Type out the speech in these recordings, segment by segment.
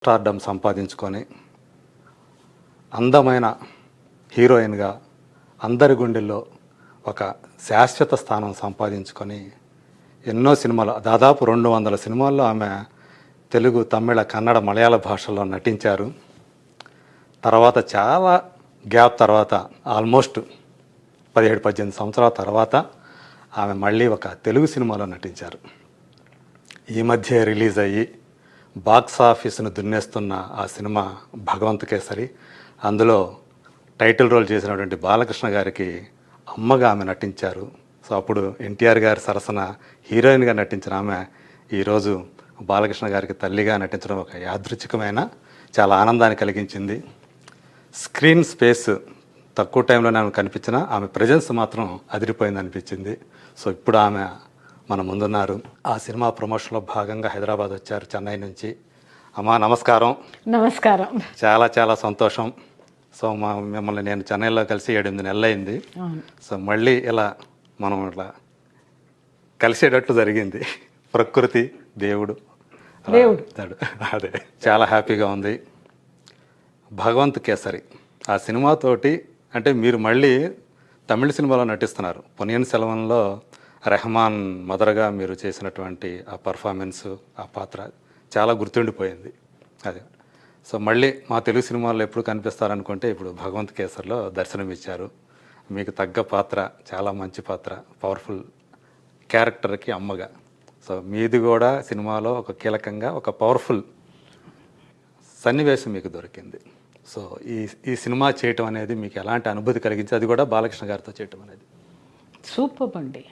Stardom సంపాదించుకొని అందమైన హీరోయిన్గా అందరి గుండెల్లో ఒక శాశ్వత స్థానం సంపాదించుకొని ఎన్నో సినిమాలు దాదాపు 200 సినిమాల్లో ఆమె తెలుగు, తమిళ, కన్నడ, మలయాళ భాషల్లో నటించారు. తర్వాత చాలా గ్యాప్ తర్వాత ఆల్మోస్ట్ 17-18 సంవత్సరాల తర్వాత ఆమె మళ్ళీ ఒక తెలుగు సినిమాలో నటించారు. ఈ మధ్య రిలీజ్ అయ్యి బాక్స్ ఆఫీసును దున్నేస్తున్న ఆ సినిమా భగవంత్ కేసరి. అందులో టైటిల్ రోల్ చేసినటువంటి బాలకృష్ణ గారికి అమ్మగా ఆమె నటించారు. సో అప్పుడు ఎన్టీఆర్ గారి సరసన హీరోయిన్గా నటించిన ఆమె ఈరోజు బాలకృష్ణ గారికి తల్లిగా నటించడం ఒక యాదృచ్ఛికమైన చాలా ఆనందాన్ని కలిగించింది. స్క్రీన్ స్పేస్ తక్కువ టైంలోనే ఆమె కనిపించిన ఆమె ప్రజెన్స్ మాత్రం అదిరిపోయింది అనిపించింది. సో ఇప్పుడు ఆమె మన ముందున్నారు. ఆ సినిమా ప్రమోషన్లో భాగంగా హైదరాబాద్ వచ్చారు చెన్నై నుంచి. అమ్మా నమస్కారం. నమస్కారం. చాలా చాలా సంతోషం. సో మిమ్మల్ని నేను చెన్నైలో కలిసి 8 నెలలు అయింది. సో మళ్ళీ ఇలా మనం ఇట్లా కలిసేటట్టు జరిగింది. ప్రకృతి దేవుడు అదే చాలా హ్యాపీగా ఉంది. భగవంత్ కేసరి ఆ సినిమాతోటి అంటే మీరు మళ్ళీ తమిళ సినిమాలో నటిస్తున్నారు. పొన్నియిన్ సెల్వన్లో రెహమాన్ మదర్గా మీరు చేసినటువంటి ఆ పర్ఫార్మెన్సు, ఆ పాత్ర చాలా గుర్తుండిపోయింది. అదే సో మళ్ళీ మా తెలుగు సినిమాల్లో ఎప్పుడు కనిపిస్తారనుకుంటే ఇప్పుడు భగవంత్ కేసరిలో దర్శనమిచ్చారు. మీకు తగ్గ పాత్ర, చాలా మంచి పాత్ర, పవర్ఫుల్ క్యారెక్టర్కి అమ్మగా. సో మీది కూడా సినిమాలో ఒక కీలకంగా ఒక పవర్ఫుల్ సన్నివేశం మీకు దొరికింది. సో ఈ సినిమా చేయటం అనేది మీకు ఎలాంటి అనుభూతి కలిగించి, అది కూడా బాలకృష్ణ గారితో చేయటం అనేది? సూపర్ అండి.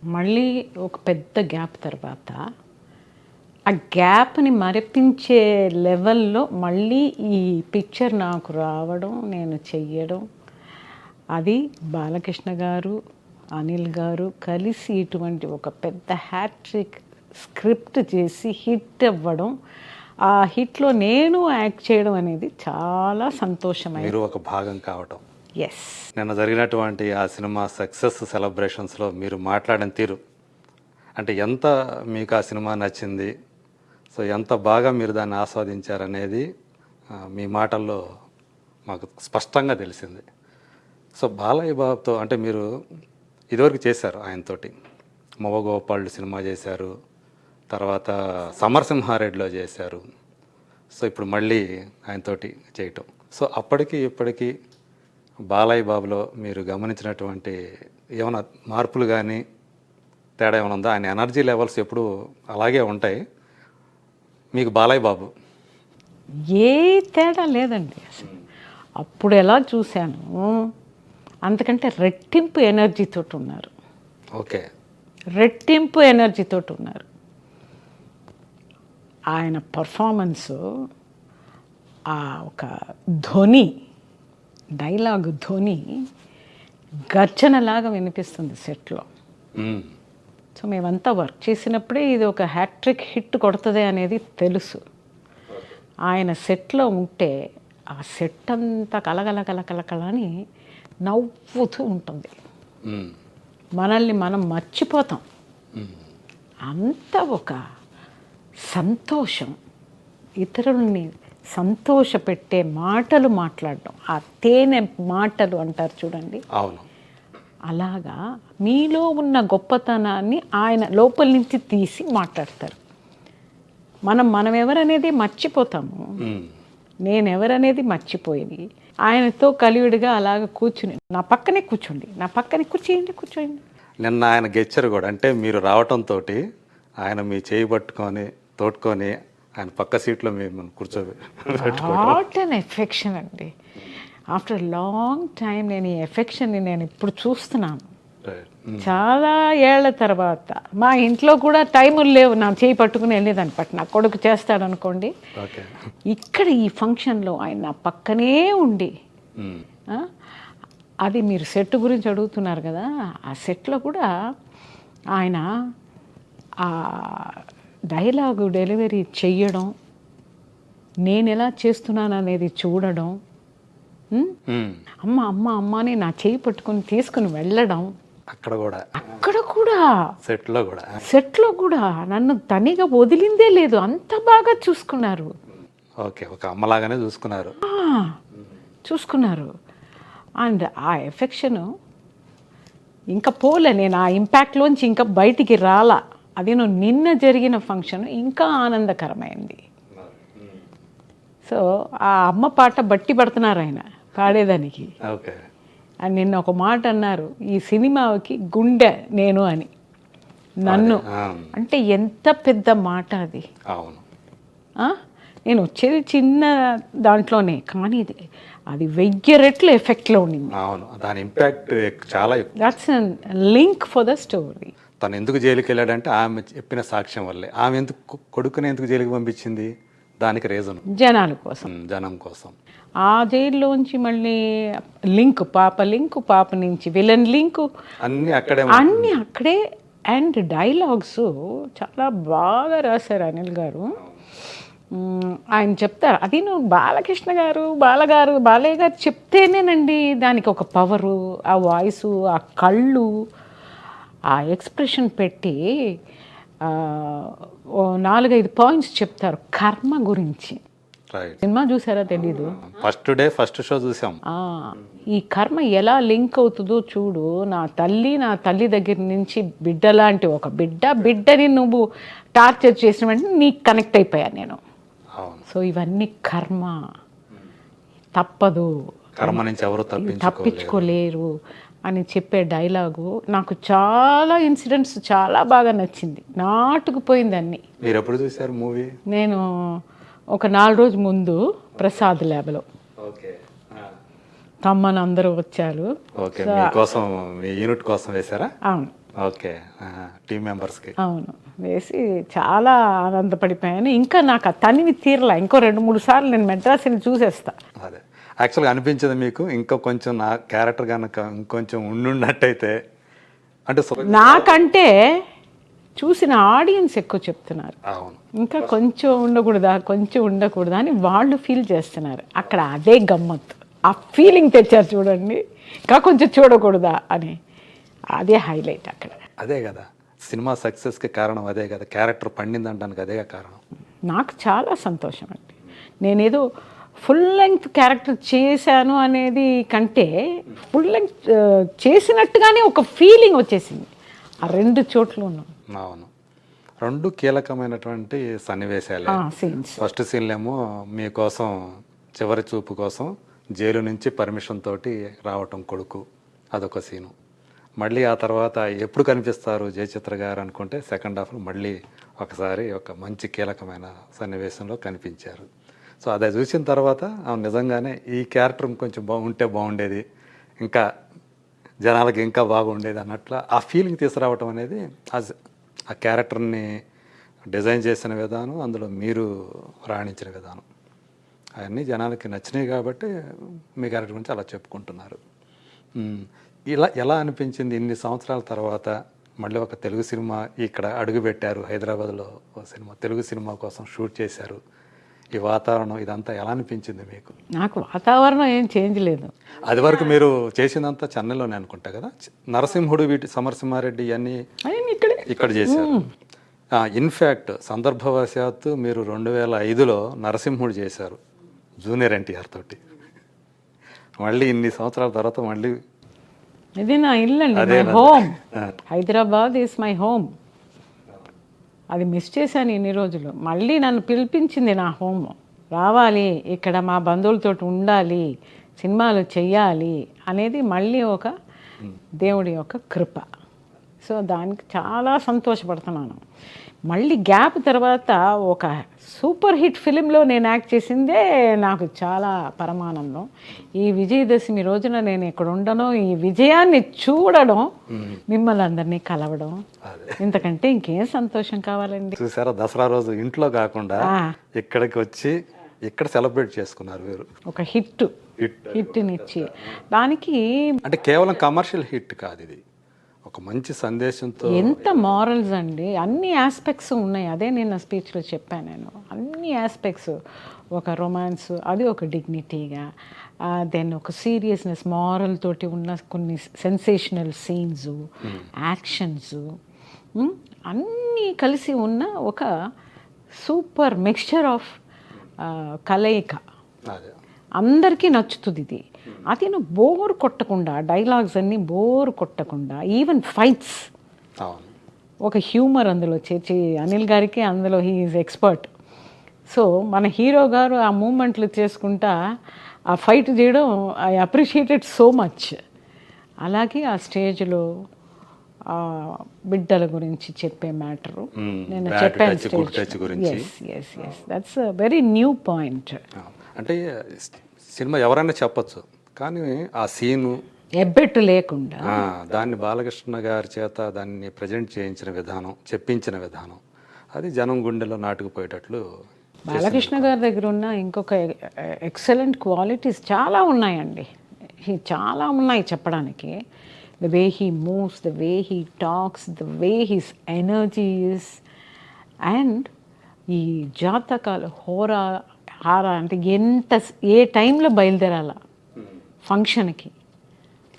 మళ్ళీ ఒక పెద్ద గ్యాప్ తర్వాత ఆ గ్యాప్ని మరిపించే లెవెల్లో మళ్ళీ ఈ పిక్చర్ నాకు రావడం, నేను చెయ్యడం, అది బాలకృష్ణ గారు, అనిల్ గారు కలిసి ఇటువంటి ఒక పెద్ద హ్యాట్రిక్ స్క్రిప్ట్ చేసి హిట్ అవ్వడం, ఆ హిట్లో నేను యాక్ట్ చేయడం అనేది చాలా సంతోషమైంది. మీరు ఒక భాగం కావటం. ఎస్. నిన్న జరిగినటువంటి ఆ సినిమా సక్సెస్ సెలబ్రేషన్స్లో మీరు మాట్లాడిన తీరు అంటే ఎంత మీకు ఆ సినిమా నచ్చింది, సో ఎంత బాగా మీరు దాన్ని ఆస్వాదించారనేది మీ మాటల్లో మాకు స్పష్టంగా తెలిసింది. సో బాలయ్య బాబుతో అంటే మీరు ఇదివరకు చేశారు ఆయనతోటి. మొవ్వగోపాలుడు సినిమా చేశారు, తర్వాత సమరసింహారెడ్డిలో చేశారు. సో ఇప్పుడు మళ్ళీ ఆయనతోటి చేయటం. సో అప్పటికి ఇప్పటికీ బాలయ్య బాబులో మీరు గమనించినటువంటి ఏమైనా మార్పులు కానీ తేడా ఏమైనా ఉందా? ఆయన ఎనర్జీ లెవెల్స్ ఎప్పుడు అలాగే ఉంటాయి. మీకు బాలయ్య బాబు ఏ తేడా లేదండి. అసలు అప్పుడు ఎలా చూశాను అంతకంటే రెట్టింపు ఎనర్జీతో ఉన్నారు. ఓకే, రెట్టింపు ఎనర్జీతో ఉన్నారు. ఆయన పర్ఫార్మెన్సు, ఆ ఒక ధ్వని, డైలాగ్ ధ్వని గర్జనలాగా వినిపిస్తుంది సెట్లో. సో మేమంతా వర్క్ చేసినప్పుడే ఇది ఒక హ్యాట్రిక్ హిట్ కొడుతుంది అనేది తెలుసు. ఆయన సెట్లో ఉంటే ఆ సెట్ అంతా కలకలని నవ్వుతూ ఉంటుంది. మనల్ని మనం మర్చిపోతాం. అంత ఒక సంతోషం, ఇతరుల్ని సంతోషపెట్టే మాటలు మాట్లాడడం, ఆ తేనె మాటలు అంటారు చూడండి. అవును, అలాగా మీలో ఉన్న గొప్పతనాన్ని ఆయన లోపల నుంచి తీసి మాట్లాడతారు. మనం ఎవరనేది మర్చిపోతాము. నేనెవరనేది మర్చిపోయి ఆయనతో కలివిడిగా అలాగ కూర్చుని నా పక్కనే కూర్చోండి. నిన్న ఆయన గెచ్చరు కూడా అంటే మీరు రావటంతో ఆయన మీ చేయి పట్టుకొని తోడుకొని ఆయన పక్క సీట్లో మేము కూర్చోబెట్టుకోవడం ఎఫెక్షన్ అండి. ఆఫ్టర్ లాంగ్ టైం నేను ఈ ఎఫెక్షన్ని నేను ఇప్పుడు చూస్తున్నాను. చాలా ఏళ్ల తర్వాత మా ఇంట్లో కూడా టైములు లేవు నా చేయి పట్టుకుని వెళ్ళేదాన్ని. నా కొడుకు చేస్తాడు అనుకోండి. ఇక్కడ ఈ ఫంక్షన్లో ఆయన నా పక్కనే ఉండి, అది మీరు సెట్ గురించి అడుగుతున్నారు కదా, ఆ సెట్లో కూడా ఆయన ఆ డైలాగు డెలివరీ చెయ్యడం, నేను ఎలా చేస్తున్నాను అనేది చూడడం, అమ్మ అమ్మ అమ్మ అని నా చేయి పట్టుకొని తీసుకుని వెళ్ళడం, అక్కడ కూడా సెట్లో కూడా నన్ను తనిగా వదిలిందే లేదు, అంత బాగా చూసుకున్నారు. ఓకే, ఒక అమ్మలాగానే చూసుకున్నారు. అండ్ ఆ ఎఫెక్షను ఇంకా పోలే, నేను ఆ ఇంపాక్ట్లోంచి ఇంకా బయటికి రాలా. అది నిన్న జరిగిన ఫంక్షన్ ఇంకా ఆనందకరమైంది. సో ఆ అమ్మ పాట బట్టి పడుతున్నారు ఆయన పాడేదానికి. అని నిన్న ఒక మాట అన్నారు, ఈ సినిమాకి గుండె నేను అని, నన్ను అంటే ఎంత పెద్ద మాట అది. నేను వచ్చేది చిన్న దాంట్లోనే, కానీ అది 1000 రెట్లు ఎఫెక్ట్లో ఉండింది. దాని ఇంపాక్ట్ చాలా. That's link for the story. తను ఎందుకు జైలుకి వెళ్ళాడంటే ఆమె చెప్పిన సాక్ష్యం వల్లే. ఆమె ఎందుకు కొడుకుని ఎందుకు జైలుకి పంపించింది, దానికి రీజన్ జనం కోసం. ఆ జైల్లోంచి మళ్ళీ లింక్, పాప నుంచి విలన్ లింక్ అన్నీ అక్కడే. అండ్ డైలాగ్స్ చాలా బాగా రాశారు అనిల్ గారు. ఆయన చెప్తారు, అది బాలకృష్ణ గారు బాలయ్య గారు చెప్తేనేనండి దానికి ఒక పవరు, ఆ వాయిసు, ఆ కళ్ళు, ఆ ఎక్స్ప్రెషన్ పెట్టి 4-5 పాయింట్స్ చెప్తారు కర్మ గురించి. సినిమా చూసారా తెలీదు, ఫస్ట్ షో చూసాం. ఈ కర్మ ఎలా లింక్ అవుతుందో చూడు. నా తల్లి దగ్గర నుంచి బిడ్డ లాంటి ఒక బిడ్డని నువ్వు టార్చర్ చేసిన వెంటనే నీకు కనెక్ట్ అయిపోయా నేను. సో ఇవన్నీ కర్మ, తప్పదు, కర్మ నుంచి ఎవరు తప్పించుకోలేరు అని చెప్పే డైలాగు నాకు చాలా ఇన్సిడెంట్స్ చాలా బాగా నచ్చింది, నాటుకుపోయింది అన్ని. మీరు ఎప్పుడు చూసారు మూవీ? నేను ఒక 4 రోజుల ముందు ప్రసాద్ ల్యాబ్లో తమ్మని అందరూ వచ్చారు. యూనిట్ కోసం వేశారా? అవును. ఓకే, టీమ్ మెంబర్స్కి. అవును, వేసి చాలా ఆనందపడిపోయాను. ఇంకా నాకు తనివి తీరలా, ఇంకో 2-3 సార్లు నేను మెడ్రాస్ని చూసేస్తా. అదే యాక్చువల్గా అనిపించదు మీకు, ఇంకా కొంచెం నా క్యారెక్టర్ కనుక ఇంకొంచెం ఉండున్నట్టయితే? అంటే నాకంటే చూసిన ఆడియన్స్ ఎక్కువ చెప్తున్నారు, ఇంకా కొంచెం ఉండకూడదా అని వాళ్ళు ఫీల్ చేస్తున్నారు. అక్కడ అదే గమ్మత్తు, ఆ ఫీలింగ్ తెచ్చారు చూడండి, ఇంకా కొంచెం చూడకూడదా అని. అదే హైలైట్ అక్కడ. అదే కదా సినిమా సక్సెస్కి కారణం, అదే కదా క్యారెక్టర్ పండిందంటానికి అదే కారణం. నాకు చాలా సంతోషం అండి. నేనేదో ఫుల్ లెంగ్త్ క్యారెక్టర్ చేశాను అనేది కంటే ఫుల్ లెంగ్త్ చేసినట్టుగానే ఒక ఫీలింగ్ వచ్చేసింది ఆ 2 చోట్ల. అవును, 2 కీలకమైనటువంటి సన్నివేశాలే. ఫస్ట్ సీన్లేమో మీకోసం చివరి చూపు కోసం జైలు నుంచి పర్మిషన్ తోటి రావటం కొడుకు, అదొక సీను. మళ్ళీ ఆ తర్వాత ఎప్పుడు కనిపిస్తారు జయచిత్ర గారు అనుకుంటే సెకండ్ హాఫ్లో మళ్ళీ ఒకసారి ఒక మంచి కీలకమైన సన్నివేశంలో కనిపించారు. సో అది చూసిన తర్వాత నిజంగానే ఈ క్యారెక్టర్ కొంచెం బాగుండేది, ఇంకా జనాలకి ఇంకా బాగుండేది అన్నట్లు ఆ ఫీలింగ్ తీసుకురావటం అనేది ఆ క్యారెక్టర్ని డిజైన్ చేసిన విధానం, అందులో మీరు రాణించిన విధానం, అవన్నీ జనాలకి నచ్చినాయి కాబట్టి మీ క్యారెక్టర్ గురించి అలా చెప్పుకుంటున్నారు. ఎలా అనిపించింది ఇన్ని సంవత్సరాల తర్వాత మళ్ళీ ఒక తెలుగు సినిమా ఇక్కడ అడుగుపెట్టారు, హైదరాబాద్లో సినిమా, తెలుగు సినిమా కోసం షూట్ చేశారు, ఈ వాతావరణం ఇదంతా ఎలా అనిపించింది మీకు? నాకు వాతావరణం ఏం చేంజ్ లేదు. అది వరకు మీరు చేసిందంతా చెన్నైలోనే అనుకుంటా కదా, నరసింహుడు, సమరసింహారెడ్డి ఇవన్నీ ఇక్కడ చేశారు. ఇన్ఫ్యాక్ట్ సందర్భవశాత్తు మీరు 2005లో నరసింహుడు చేశారు జూనియర్ ఎన్టీఆర్ తోటి. మళ్ళీ ఇన్ని సంవత్సరాల తర్వాత మళ్ళీ ఇది నా ఇల్లు అండి, my home. Hyderabad is my home. అది మిస్ చేశాను ఇన్ని రోజులు. మళ్ళీ నన్ను పిలిపించింది నా హోమ్, రావాలి ఇక్కడ మా బంధువులతో ఉండాలి, సినిమాలు చెయ్యాలి అనేది మళ్ళీ ఒక దేవుడి యొక్క కృప. సో దానికి చాలా సంతోషపడుతున్నాను. మళ్ళీ గ్యాప్ తర్వాత ఒక సూపర్ హిట్ ఫిలింలో నేను యాక్ట్ చేసిందే నాకు చాలా పరమానందం. ఈ విజయదశమి రోజున నేను ఇక్కడ ఉండడం, ఈ విజయాన్ని చూడడం, మిమ్మల్ని అందరినీ కలవడం, ఇంతకంటే ఇంకేం సంతోషం కావాలండి. చూసారా, దసరా రోజు ఇంట్లో కాకుండా ఇక్కడికి వచ్చి ఇక్కడ సెలబ్రేట్ చేసుకున్నారు మీరు. ఒక హిట్నిచ్చి దానికి అంటే కేవలం కమర్షియల్ హిట్ కాదు, ఇది ఒక మంచి సందేశంతో ఎంత మారల్స్ అండి, అన్ని ఆస్పెక్ట్స్ ఉన్నాయి. అదే నేను నా స్పీచ్లో చెప్పాను. నేను అన్ని ఆస్పెక్ట్స్, ఒక రొమాన్స్, అది ఒక డిగ్నిటీగా, దెన్ ఒక సీరియస్నెస్, మారల్ తోటి ఉన్న కొన్ని సెన్సేషనల్ సీన్స్, యాక్షన్స్, అన్నీ కలిసి ఉన్న ఒక సూపర్ మిక్స్చర్ ఆఫ్ కలయిక. అదే అందరికీ నచ్చుతుంది ఇది. అది నువ్వు బోర్ కొట్టకుండా, డైలాగ్స్ అన్నీ బోర్ కొట్టకుండా, ఈవెన్ ఫైట్స్, అవును ఒక హ్యూమర్ అందులో చేర్చి, అనిల్ గారికి అందులో హీ ఈజ్ ఎక్స్పర్ట్. సో మన హీరో గారు ఆ మూమెంట్లు చేసుకుంటా ఆ ఫైట్ చేయడం ఐ అప్రిషియేటెడ్ సో మచ్. అలాగే ఆ స్టేజ్లో బిడ్డల గురించి చెప్పే మ్యాటరు నేను చెప్పాను stage. Yes that's a very new point. అంటే సినిమా ఎవరైనా చెప్పచ్చు, కానీ ఆ సీను ఎబ్బెట్టు లేకుండా దాన్ని బాలకృష్ణ గారి చేత దాన్ని ప్రజెంట్ చేయించిన విధానం, చెప్పించిన విధానం, అది జనం గుండెలో నాటుకుపోయేటట్లు. బాలకృష్ణ గారి దగ్గర ఉన్న ఇంకొక ఎక్సలెంట్ క్వాలిటీస్ చాలా ఉన్నాయండి, చాలా ఉన్నాయి చెప్పడానికి. The way he moves, the way he talks, the way his energy is. And ఈ జాతకాలు హారా అంటే ఏ టైంలో బయలుదేరాల ఫంక్షన్కి,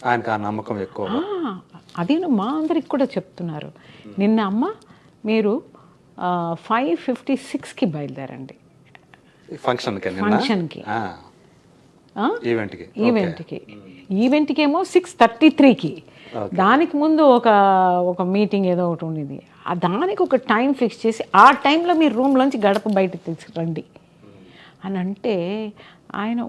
ఆయనకు ఆ నమ్మకం ఎక్కువ. అది మా అందరికి కూడా చెప్తున్నారు. నిన్న అమ్మ మీరు 5:56కి బయలుదేరండి ఫంక్షన్కి, ఈవెంట్కి ఏమో 6:33కి. దానికి ముందు ఒక మీటింగ్ ఏదో ఒకటి ఉండేది, దానికి ఒక టైం ఫిక్స్ చేసి ఆ టైంలో మీరు రూమ్లోంచి గడప బయటకు తీసుకురండి అని అంటే ఆయన